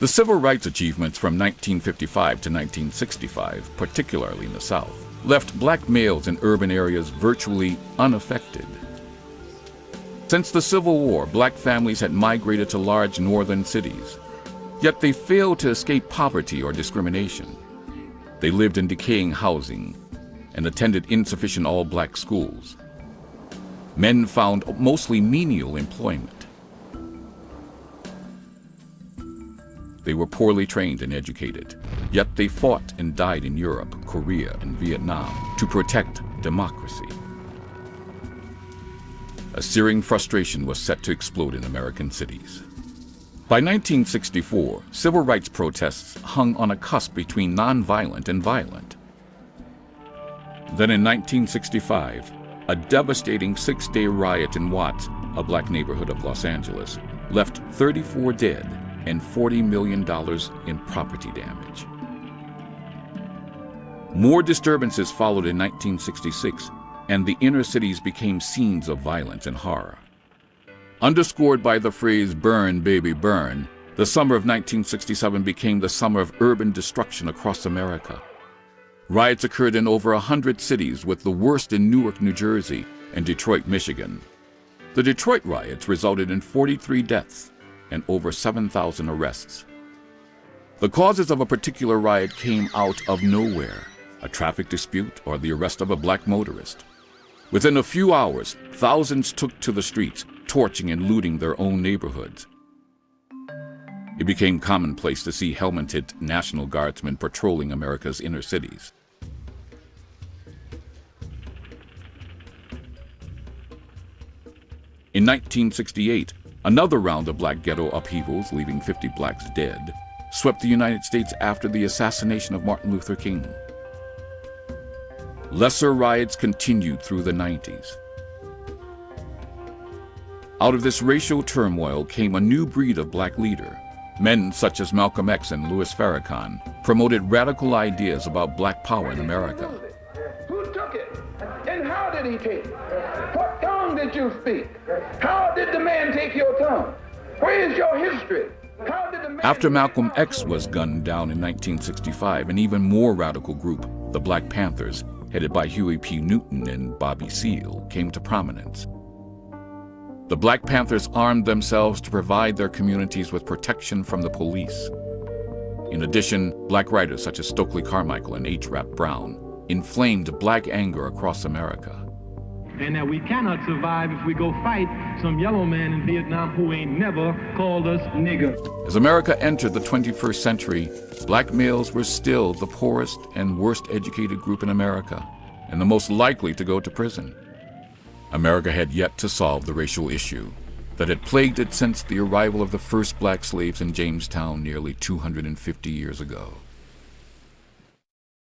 The civil rights achievements from 1955 to 1965, particularly in the South, left black males in urban areas virtually unaffected. Since the Civil War, black families had migrated to large northern cities, yet they failed to escape poverty or discrimination. They lived in decaying housing and attended insufficient all-black schools. Men found mostly menial employment. They were poorly trained and educated, yet they fought and died in Europe, Korea, and Vietnam to protect democracy. A searing frustration was set to explode in American cities. By 1964, civil rights protests hung on a cusp between nonviolent and violent. Then in 1965, a devastating six-day riot in Watts, a black neighborhood of Los Angeles, left 34 dead and $40 million in property damage. More disturbances followed in 1966, and the inner cities became scenes of violence and horror. Underscored by the phrase "burn, baby, burn," the summer of 1967 became the summer of urban destruction across America. Riots occurred in over 100 cities, with the worst in Newark, New Jersey, and Detroit, Michigan. The Detroit riots resulted in 43 deaths and over 7,000 arrests. The causes of a particular riot came out of nowhere: a traffic dispute or the arrest of a black motorist. Within a few hours, thousands took to the streets, torching and looting their own neighborhoods. It became commonplace to see helmeted National Guardsmen patrolling America's inner cities. In 1968, another round of black ghetto upheavals, leaving 50 blacks dead, swept the United States after the assassination of Martin Luther King. Lesser riots continued through the 90s. Out of this racial turmoil came a new breed of black leader. Men such as Malcolm X and Louis Farrakhan promoted radical ideas about black power in America. Who took it? And how did he take it? What tongue did you speak? How did the man take your tongue? Where is your history? How did the man... After Malcolm X was gunned down in 1965, an even more radical group, the Black Panthers, headed by Huey P. Newton and Bobby Seale, came to prominence. The Black Panthers armed themselves to provide their communities with protection from the police. In addition, black writers such as Stokely Carmichael and H. Rap Brown inflamed black anger across America. And that we cannot survive if we go fight some yellow man in Vietnam who ain't never called us nigger. As America entered the 21st century, black males were still the poorest and worst educated group in America, and the most likely to go to prison. America had yet to solve the racial issue that had plagued it since the arrival of the first black slaves in Jamestown nearly 250 years ago.